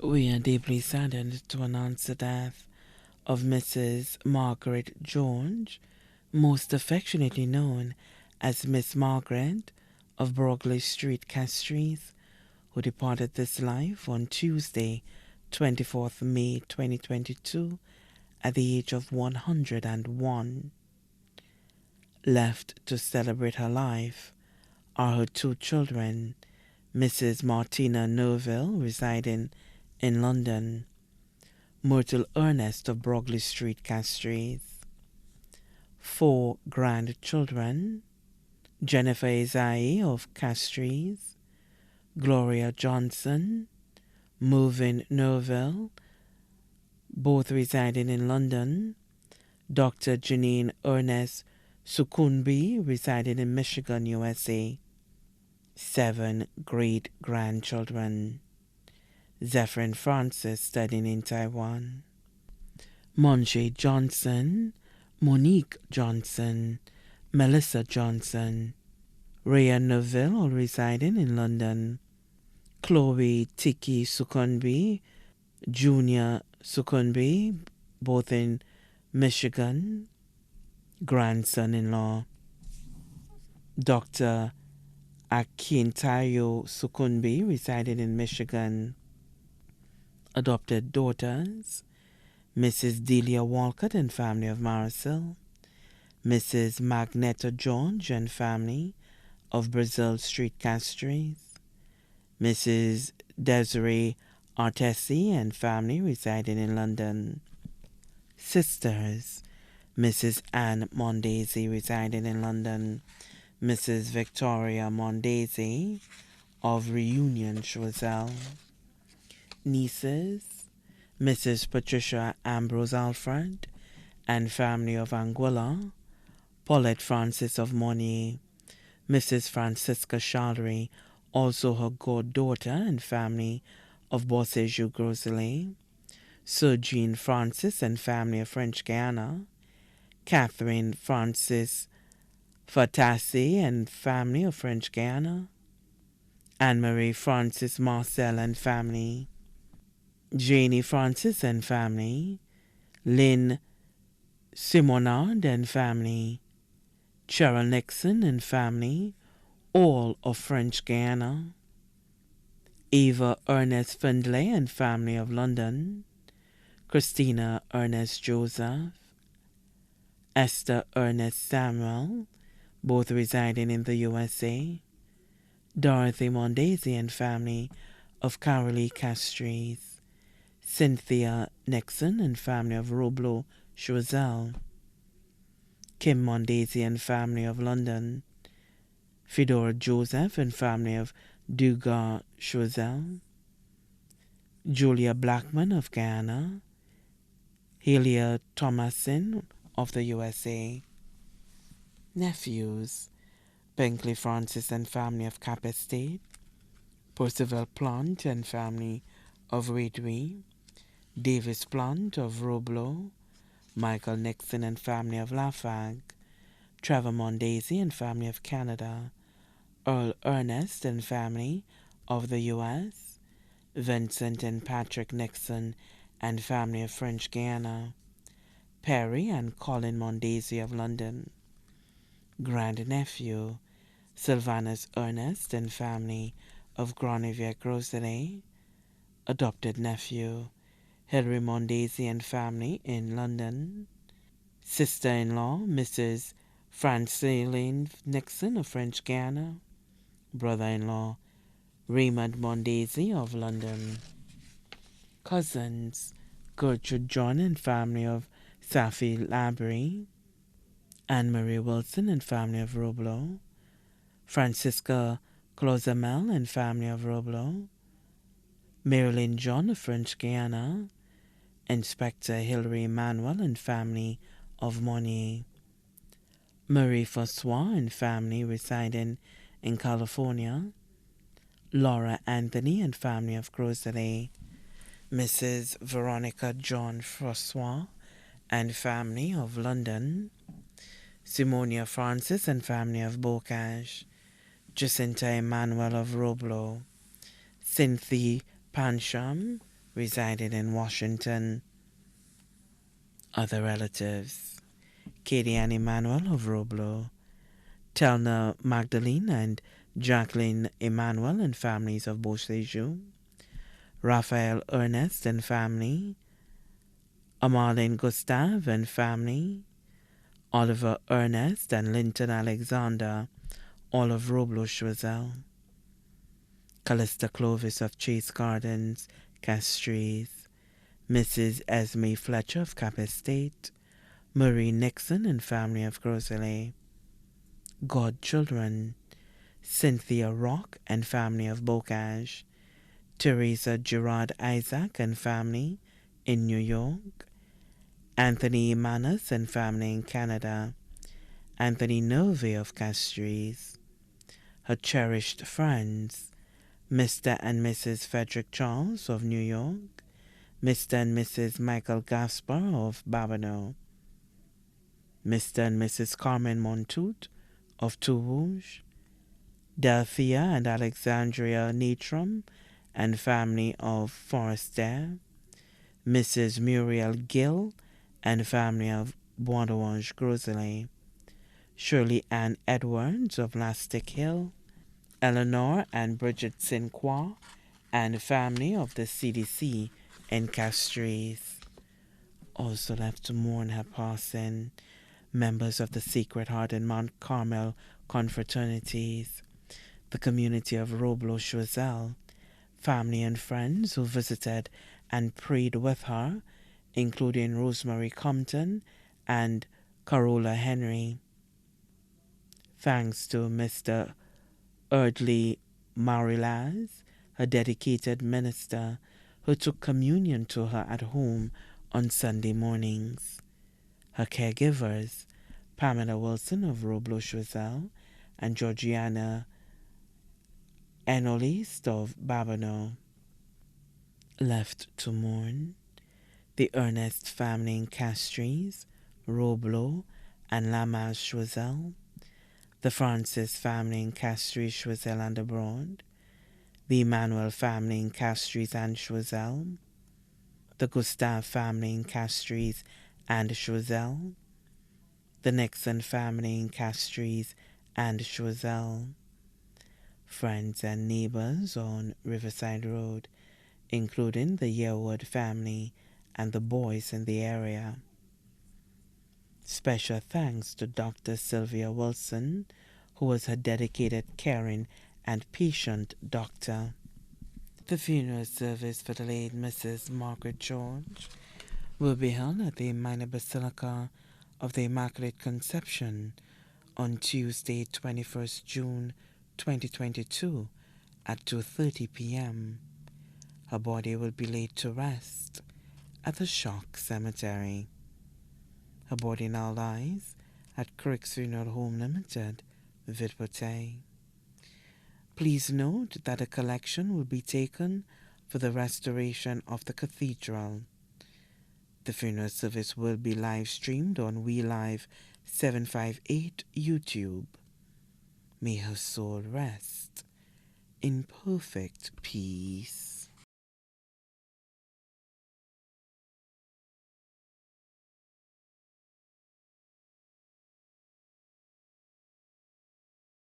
We are deeply saddened to announce the death of Mrs. Margaret George, most affectionately known as Miss Margaret of Brogley Street, Castries, who departed this life on Tuesday, 24th May 2022, at the age of 101. Left to celebrate her life are her two children, Mrs. Martina Nerville, residing in London, Myrtle Ernest of Brogley Street, Castries, four grandchildren, Jennifer Isai of Castries, Gloria Johnson, Mervyn Nerville, both residing in London, Dr. Janine Ernest Sukunbi, residing in Michigan, USA, seven great-grandchildren, Zephyrin Francis, studying in Taiwan, Monje Johnson, Monique Johnson, Melissa Johnson, Rhea Neville, all residing in London, Chloe Tiki Sukunbi, Junior Sukunbi, both in Michigan, grandson-in-law, Dr. Akintayo Sukunbi, residing in Michigan, adopted daughters, Mrs. Delia Walcott and family of Marisol, Mrs. Magneta George and family of Brazil Street, Castries, Mrs. Desiree Artesi and family residing in London, sisters, Mrs. Anne Mondesi residing in London, Mrs. Victoria Mondesi of Reunion, Choiseul, nieces, Mrs. Patricia Ambrose Alfred and family of Anguilla, Paulette Francis of Monier, Mrs. Francisca Challery, also her goddaughter and family of Bossejou Groselet, Sir Jean Francis and family of French Guiana, Catherine Francis Fatassi and family of French Guiana, Anne-Marie Francis Marcel and family, Janie Francis and family, Lynn Simonard and family, Cheryl Nixon and family, all of French Guiana, Eva Ernest Findlay and family of London, Christina Ernest Joseph, Esther Ernest Samuel, both residing in the USA, Dorothy Mondesi and family of Carolee Castries, Cynthia Nixon and family of Roblo, Choiseul, Kim Mondesi and family of London, Fedora Joseph and family of Dugas, Choiseul, Julia Blackman of Guyana, Helia Thomason of the USA, nephews, Benkley Francis and family of Cap Estate, Percival Plant and family of Redway, Davis Plant of Roblo, Michael Nixon and family of Lafargue, Trevor Mondesi and family of Canada, Earl Ernest and family of the U.S., Vincent and Patrick Nixon and family of French Guiana, Perry and Colin Mondesi of London, grandnephew, Sylvanus Ernest and family of Granivier-Groselet, adopted nephew, Hilary Mondesi and family in London, sister-in-law, Mrs. Francine Nixon of French Guiana, brother-in-law, Raymond Mondesi of London, cousins, Gertrude John and family of Safi Labrie, Anne-Marie Wilson and family of Roblo, Francisca Closamel and family of Roblo, Marilyn John of French Guiana, Inspector Hilary Manuel and family of Monier, Marie Francois and family residing in California, Laura Anthony and family of Groselet, Mrs. Veronica John Francois and family of London, Simonia Francis and family of Bocage, Jacinta Emmanuel of Roblo, Cynthia Pansham, residing in Washington. Other relatives: Katie Ann Emanuel of Roblo, Telna Magdalene and Jacqueline Emanuel and families of Beausejour, Raphael Ernest and family, Amarlene Gustave and family, Oliver Ernest and Linton Alexander, all of Roblo Choiseul, Callista Clovis of Chase Gardens, Castries, Mrs. Esme Fletcher of Cap Estate, Marie Nixon and family of Groseilliers, godchildren: Cynthia Rock and family of Bocage, Teresa Gerard Isaac and family in New York, Anthony Manas and family in Canada, Anthony Novy of Castries, her cherished friends: Mr. and Mrs. Frederick Charles of New York, Mr. and Mrs. Michael Gaspar of Babonneau, Mr. and Mrs. Carmen Montoute of Tourouge, Delphia and Alexandria Neitram and family of Forestier, Mrs. Muriel Gill and family of Bois d'Orange Groseilliers, Shirley Ann Edwards of Lastic Hill, Eleanor and Bridget Sinqua and family of the CDC in Castries. Also left to mourn her passing, members of the Sacred Heart and Mount Carmel confraternities, the community of Roblo Choiseul, family and friends who visited and prayed with her, including Rosemary Compton and Carola Henry. Thanks to Mr. Erdley Marilaz, her dedicated minister, who took communion to her at home on Sunday mornings. Her caregivers, Pamela Wilson of Roblo Choiseul and Georgiana Enolist of Babonneau. Left to mourn: the Ernest family in Castries, Roblo, and Lamas Choiseul, the Francis family in Castries, Choiseul, and abroad, the Emmanuel family in Castries and Choiseul, the Gustave family in Castries and Choiseul, the Nixon family in Castries and Choiseul, friends and neighbors on Riverside Road, including the Yearwood family and the boys in the area. Special thanks to Dr. Sylvia Wilson, who was her dedicated, caring, and patient doctor. The funeral service for the late Mrs. Margaret George will be held at the Minor Basilica of the Immaculate Conception on Tuesday, 21st June 2022 at 2:30 p.m. Her body will be laid to rest at the Shock Cemetery. Her body now lies at Crick's Funeral Home Limited, Vidpote. Please note that a collection will be taken for the restoration of the cathedral. The funeral service will be live streamed on WeLive 758 YouTube. May her soul rest in perfect peace.